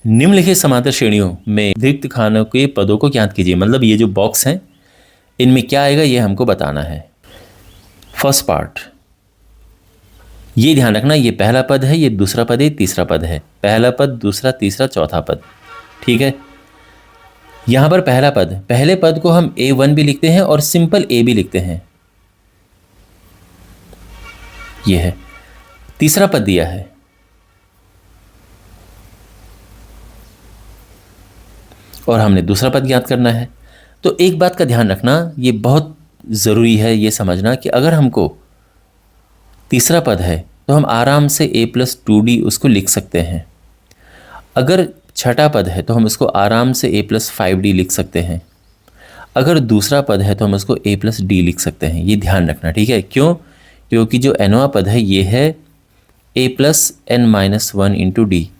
निम्नलिखित समांतर श्रेणियों में रिक्त खानों के पदों को ज्ञात कीजिए। मतलब ये जो बॉक्स हैं इनमें क्या आएगा ये हमको बताना है। फर्स्ट पार्ट, ये ध्यान रखना, ये पहला पद है, ये दूसरा पद है, तीसरा पद है। पहला पद, दूसरा, तीसरा, चौथा पद। ठीक है, यहां पर पहला पद, पहले पद को हम A1 भी लिखते हैं और सिंपल A भी लिखते हैं। ये है तीसरा पद दिया है, और हमने दूसरा पद ज्ञात करना है। तो एक बात का ध्यान रखना, ये बहुत ज़रूरी है ये समझना कि अगर हमको तीसरा पद है तो हम आराम से A+2D उसको लिख सकते हैं। अगर छठा पद है तो हम उसको आराम से A+5D लिख सकते हैं। अगर दूसरा पद है तो हम उसको A+D लिख सकते हैं। ये ध्यान रखना, ठीक है। क्यों? क्योंकि जो nवां पद है ये है A+n-1 इंटू डी।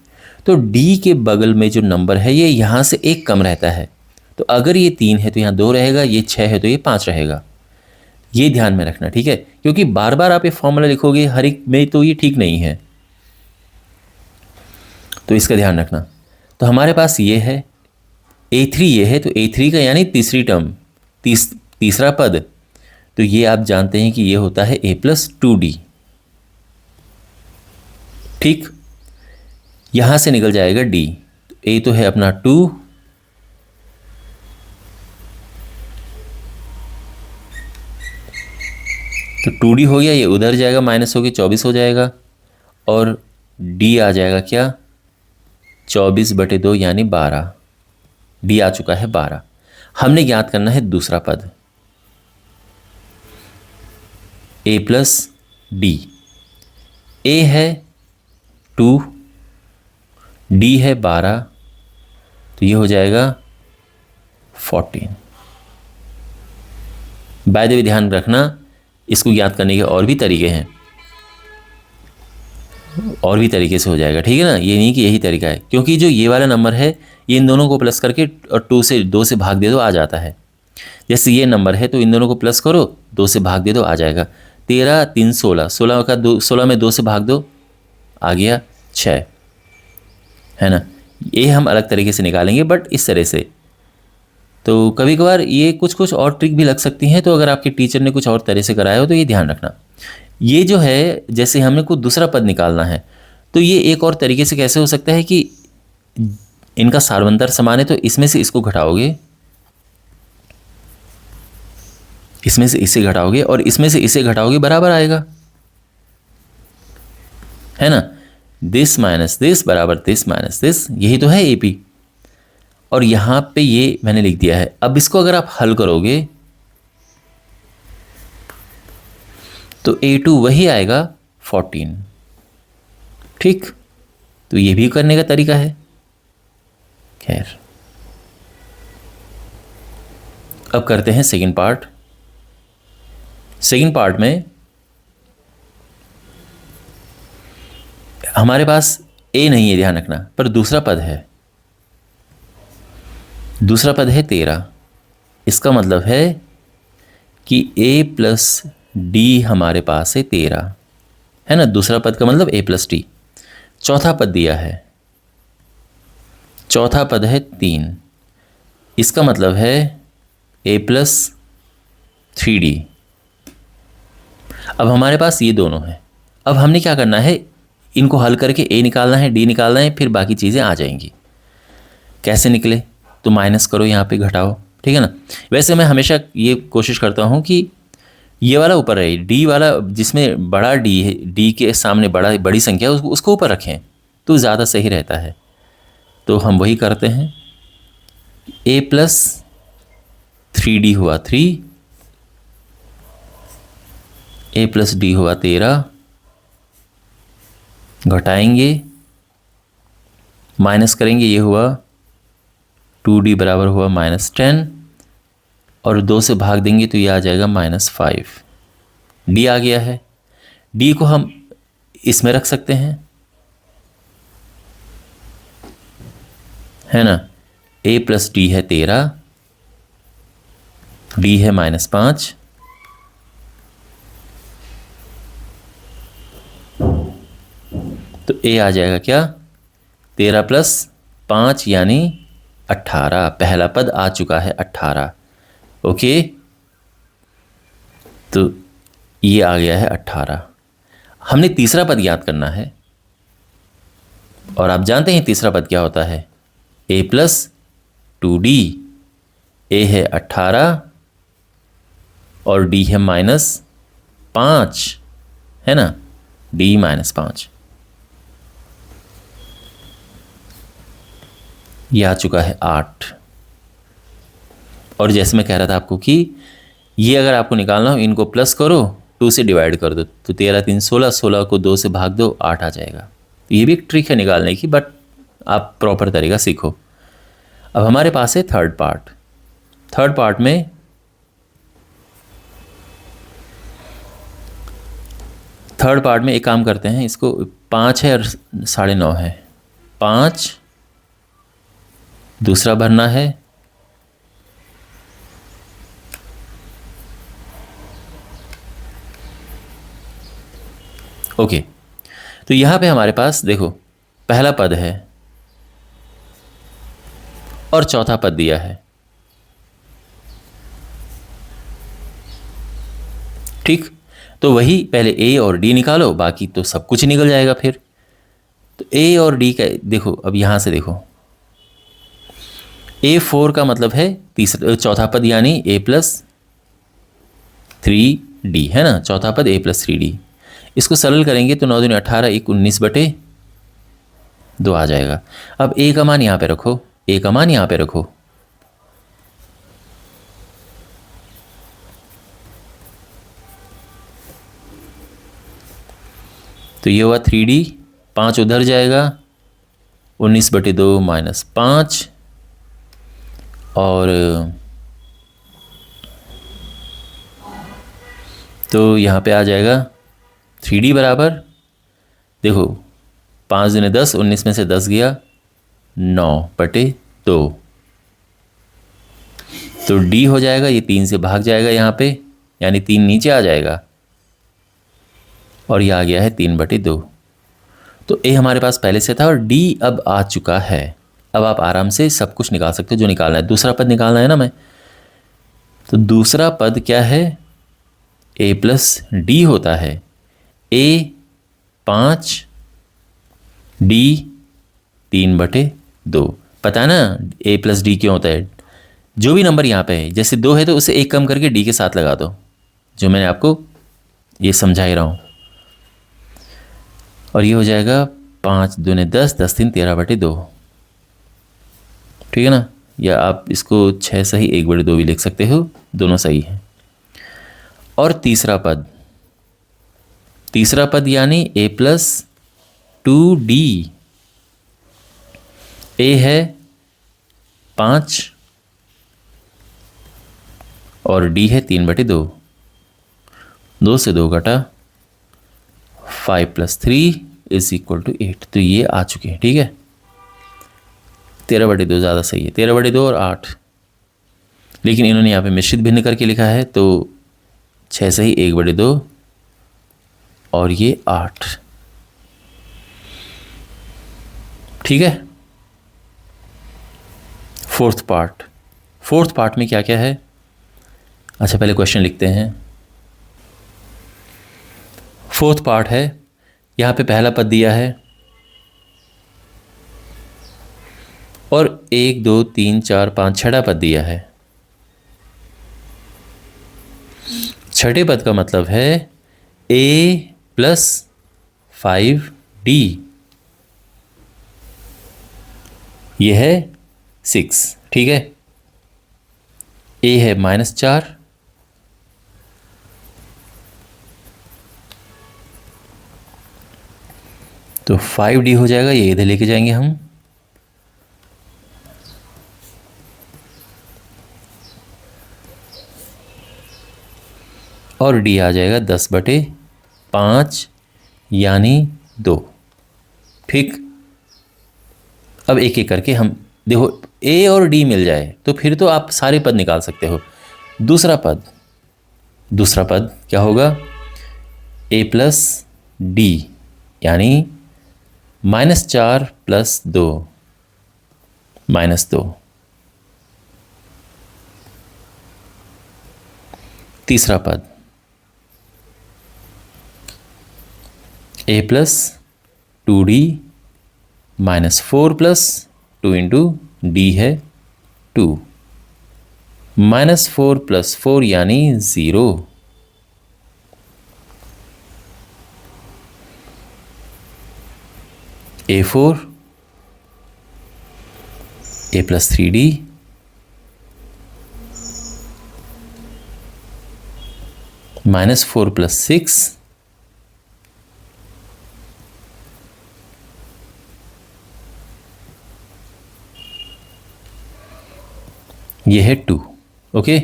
तो D के बगल में जो नंबर है ये यहाँ से एक कम रहता है। तो अगर ये 3 है तो यहाँ 2 रहेगा, ये 6 है तो ये 5 रहेगा। ये ध्यान में रखना, ठीक है। क्योंकि बार बार आप ये फॉर्मूला लिखोगे हर एक में तो ये ठीक नहीं है, तो इसका ध्यान रखना। तो हमारे पास ये है A3, ये है तो A3 का यानी तीसरी टर्म, तीसरा पद, तो ये आप जानते हैं कि ये होता है A+2D। ठीक, यहां से निकल जाएगा D। A तो है अपना 2, तो 2D हो गया, ये उधर जाएगा, माइनस हो गया, 24 हो जाएगा, और D आ जाएगा क्या, 24/2 यानी 12। D आ चुका है 12। हमने ज्ञात करना है दूसरा पद A+D। A है 2, D है 12, तो ये हो जाएगा 14। बाय द वे ध्यान रखना, इसको ज्ञात करने के और भी तरीके हैं, और भी तरीके से हो जाएगा, ठीक है ना। ये नहीं कि यही तरीका है, क्योंकि जो ये वाला नंबर है ये इन दोनों को प्लस करके और 2 से भाग दे दो, आ जाता है। जैसे ये नंबर है तो इन दोनों को प्लस करो, 2 से भाग दे दो, आ जाएगा। 13, 3, 16, 16 में 2 से भाग दो, आ गया 6, है ना। ये हम अलग तरीके से निकालेंगे, बट इस तरह से। तो कभी कभार ये कुछ और ट्रिक भी लग सकती हैं, तो अगर आपके टीचर ने कुछ और तरह से कराया हो तो ये ध्यान रखना। ये जो है, जैसे हमें कोई दूसरा पद निकालना है तो ये एक और तरीके से कैसे हो सकता है कि इनका सारवंतर समान है, तो इसमें से इसको घटाओगे, इसमें से इसे घटाओगे और इसमें से इसे घटाओगे, बराबर आएगा, है ना। दिस माइनस दिस बराबर दिस माइनस दिस, यही तो है AP। और यहां पे ये मैंने लिख दिया है। अब इसको अगर आप हल करोगे तो A2 वही आएगा 14। ठीक, तो ये भी करने का तरीका है। खैर, अब करते हैं सेकंड पार्ट। सेकंड पार्ट में हमारे पास A नहीं है, ध्यान रखना, पर दूसरा पद है। दूसरा पद है 13। इसका मतलब है कि A+D हमारे पास है 13, है ना। दूसरा पद का मतलब A+D। चौथा पद दिया है, चौथा पद है 3। इसका मतलब है A+3D। अब हमारे पास ये दोनों हैं। अब हमने क्या करना है, इनको हल करके A निकालना है, D निकालना है, फिर बाकी चीज़ें आ जाएंगी। कैसे निकले, तो माइनस करो, यहाँ पे घटाओ, ठीक है ना। वैसे मैं हमेशा ये कोशिश करता हूँ कि ये वाला ऊपर रहे, D वाला जिसमें बड़ा D है, D के सामने बड़ी संख्या उसको ऊपर रखें तो ज़्यादा सही रहता है। तो हम वही करते हैं। A+3D हुआ 3, A+D हुआ 13, घटाएंगे, माइनस करेंगे, ये हुआ 2D बराबर हुआ -10, और 2 से भाग देंगे तो ये आ जाएगा -5। D आ गया है। D को हम इसमें रख सकते हैं, है ना। A+D है 13, D है -5, तो A आ जाएगा क्या, 13 + 5 यानी 18, पहला पद आ चुका है 18। ओके, तो ये आ गया है 18। हमने तीसरा पद याद करना है और आप जानते हैं तीसरा पद क्या होता है, a प्लस 2d। a है 18 और d है -5, है ना, d -5। ये आ चुका है 8। और जैसे मैं कह रहा था आपको कि ये अगर आपको निकालना हो, इनको प्लस करो, 2 से डिवाइड कर दो, तो 13 3 16, 16 को 2 से भाग दो, 8 आ जाएगा। तो ये भी एक ट्रिक है निकालने की, बट आप प्रॉपर तरीका सीखो। अब हमारे पास है थर्ड पार्ट। थर्ड पार्ट में एक काम करते हैं, इसको 5 है और 9.5 है। 5 दूसरा भरना है, ओके। तो यहां पे हमारे पास देखो पहला पद है और चौथा पद दिया है, ठीक। तो वही पहले ए और डी निकालो, बाकी तो सब कुछ निकल जाएगा फिर। तो ए और डी का देखो, अब यहां से देखो, A4 का मतलब है चौथा पद यानी a प्लस 3d, है ना, चौथा पद a प्लस 3d। इसको सरल करेंगे तो 9 दूनी 18, 1 19/2 आ जाएगा। अब a का मान यहाँ पे रखो, a का मान यहाँ पे रखो, तो ये हुआ 3d। 5 उधर जाएगा, 19/2 -5, और तो यहाँ पे आ जाएगा 3d बराबर, देखो 5 दूनी 10, 19 में से 10 गया, 9/2। तो d हो जाएगा, ये 3 से भाग जाएगा यहाँ पे, यानी 3 नीचे आ जाएगा, और ये आ गया है 3/2। तो a हमारे पास पहले से था और d अब आ चुका है। अब आप आराम से सब कुछ निकाल सकते हो जो निकालना है। दूसरा पद निकालना है ना मैं, तो दूसरा पद क्या है, a प्लस डी होता है। a 5, d 3/2। पता है ना a प्लस डी क्यों होता है? जो भी नंबर यहाँ पे है, जैसे 2 है तो उसे 1 कम करके d के साथ लगा दो, जो मैंने आपको ये समझा ही रहा हूँ। और ये हो जाएगा 5 दूने 10, 10 3 13/2, ठीक है ना। या आप इसको 6 सही 1/2 भी लिख सकते हो, दोनों सही है। और तीसरा पद यानी a प्लस 2d। a है 5 और d है 3/2, 2 से 2 घटा, 5 + 3 = 8। तो ये आ चुके हैं, ठीक है। 13/2 ज़्यादा सही है, 13/2 और 8, लेकिन इन्होंने यहाँ पे मिश्रित भिन्न करके लिखा है, तो 6 सही 1/2 और ये 8, ठीक है। फोर्थ पार्ट में क्या क्या है, अच्छा पहले क्वेश्चन लिखते हैं। फोर्थ पार्ट है, यहाँ पे पहला पद दिया है और 1 2 3 4 5 छठा पद दिया है। छठे पद का मतलब है a प्लस 5d, यह है 6, ठीक है। a है -4, तो 5d हो जाएगा, ये इधर लेके जाएंगे हम, और d आ जाएगा 10/5 यानी 2, ठीक। अब एक एक करके हम देखो, a और d मिल जाए तो फिर तो आप सारे पद निकाल सकते हो। दूसरा पद क्या होगा, a प्लस d यानी -4 + 2, -2। तीसरा पद a plus 2d -4 plus 2 into D है 2, -4 + 4 यानी 0। a4 a प्लस 3d -4 + 6 ये है 2। ओके,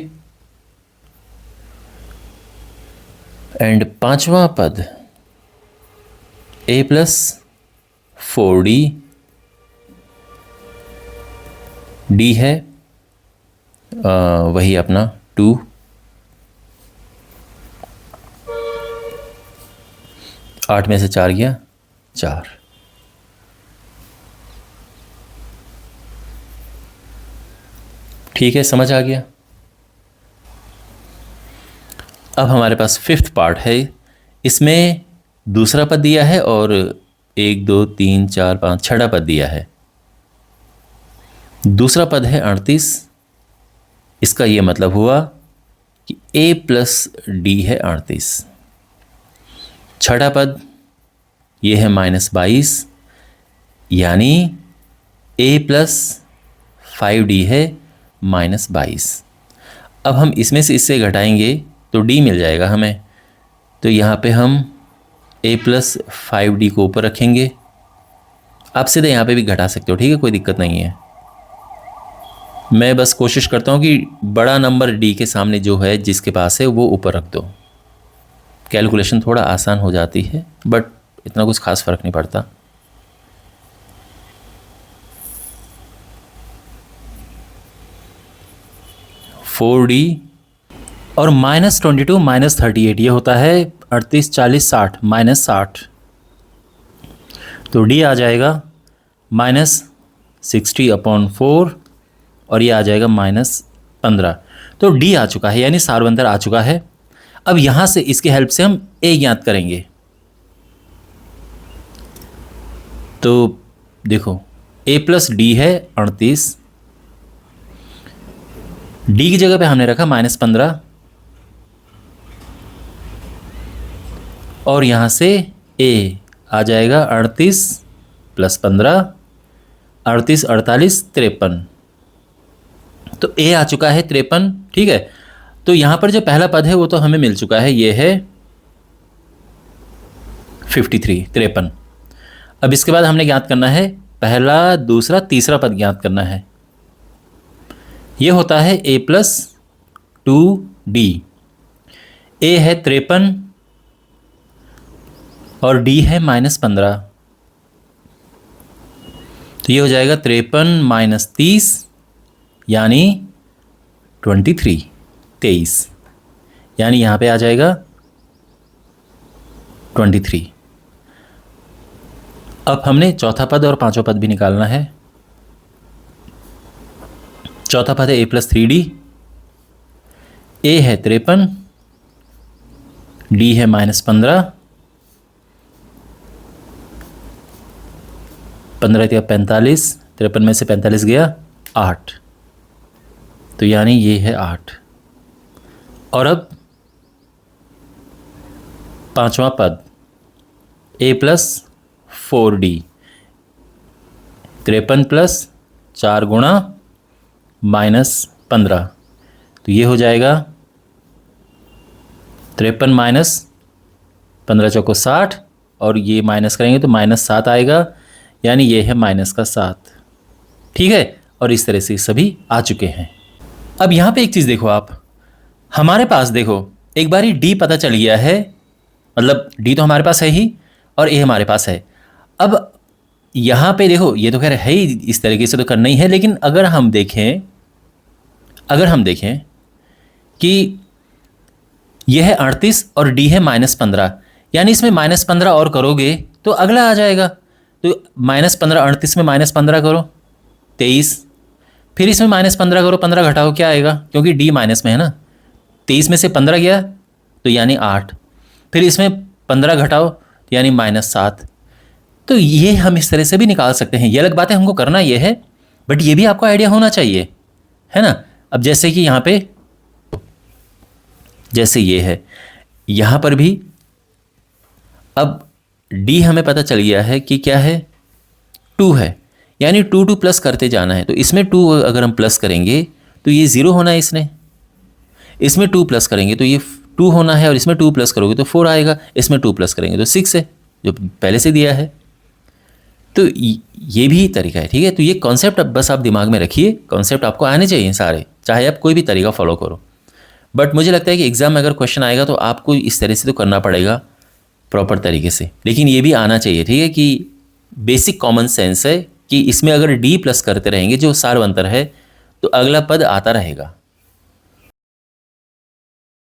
एंड पांचवा पद a प्लस 4d d है वही अपना 2, 8 में से 4 गया 4। ठीक है, समझ आ गया। अब हमारे पास फिफ्थ पार्ट है, इसमें दूसरा पद दिया है और 1 2 3 4 5 छठा पद दिया है। दूसरा पद है 38। इसका ये मतलब हुआ कि a प्लस डी है 38। छठा पद ये है -22 यानी a प्लस 5d है -22। अब हम इसमें से इससे घटाएंगे तो d मिल जाएगा हमें, तो यहाँ पे हम a प्लस 5d को ऊपर रखेंगे। आप सीधे यहाँ पे भी घटा सकते हो, ठीक है, कोई दिक्कत नहीं है। मैं बस कोशिश करता हूँ कि बड़ा नंबर d के सामने जो है जिसके पास है वो ऊपर रख दो, कैलकुलेशन थोड़ा आसान हो जाती है, बट इतना कुछ खास फ़र्क नहीं पड़ता। (4d) और -22 -38 ये होता है 38 40 60 -60, तो d आ जाएगा -60/4 और ये आ जाएगा -15। तो d आ चुका है, यानी सारवंतर आ चुका है। अब यहाँ से इसके हेल्प से हम a ज्ञात करेंगे। तो देखो a प्लस डी है 38, d की जगह पे हमने रखा -15 और यहाँ से a आ जाएगा 38 + 15 38 48 53, तो a आ चुका है 53। ठीक है, तो यहाँ पर जो पहला पद है वो तो हमें मिल चुका है, ये है 53। अब इसके बाद हमने ज्ञात करना है पहला दूसरा तीसरा पद ज्ञात करना है। ये होता है a प्लस 2d। a है 53 और d है -15, तो ये हो जाएगा 53 - 30 यानी 23, यानी यहाँ पे आ जाएगा 23। अब हमने चौथा पद और पांचवा पद भी निकालना है। चौथा पद है a प्लस 3d। a है 53, d है -15, 15 या 45, 53 में से 45 गया 8, तो यानी ये है 8। और अब पांचवा पद a प्लस 4d, 53 प्लस 4 गुणा -15, तो ये हो जाएगा 53 माइनस 15 चौको 60 और ये माइनस करेंगे तो -7 आएगा, यानी ये है -7। ठीक है, और इस तरह से सभी आ चुके हैं। अब यहाँ पे एक चीज़ देखो आप, हमारे पास देखो एक बारी d पता चल गया है, मतलब d तो हमारे पास है ही और a हमारे पास है। अब यहाँ पे देखो ये तो खैर है ही, इस तरीके से तो करना ही है, लेकिन अगर हम देखें कि यह है 38 और d है -15, यानी इसमें -15 और करोगे तो अगला आ जाएगा। तो -15 38 में -15 करो 23, फिर इसमें -15 करो, 15 घटाओ, क्या आएगा, क्योंकि डी माइनस में है ना, 23 में से 15 गया तो यानी 8, फिर इसमें 15 घटाओ यानी -7। तो ये हम इस तरह से भी निकाल सकते हैं। ये अलग बात है, हमको करना ये है, बट ये भी आपको आइडिया होना चाहिए, है ना। अब जैसे कि यहाँ पे जैसे ये है, यहाँ पर भी अब डी हमें पता चल गया है कि क्या है, 2 है, यानी 2 प्लस करते जाना है। तो इसमें 2 अगर हम प्लस करेंगे तो ये 0 होना है, इसमें 2 प्लस करेंगे तो ये 2 होना है, और इसमें 2 प्लस करोगे तो 4 आएगा, इसमें 2 प्लस करेंगे तो 6 है, जो पहले से दिया है। तो ये भी तरीका है, ठीक है। तो ये कॉन्सेप्ट अब बस आप दिमाग में रखिए, कॉन्सेप्ट आपको आने चाहिए सारे, चाहे आप कोई भी तरीका फॉलो करो। बट मुझे लगता है कि एग्जाम में अगर क्वेश्चन आएगा तो आपको इस तरह से तो करना पड़ेगा प्रॉपर तरीके से, लेकिन ये भी आना चाहिए, ठीक है, कि बेसिक कॉमन सेंस है कि इसमें अगर डी प्लस करते रहेंगे जो सार्वंतर है तो अगला पद आता रहेगा।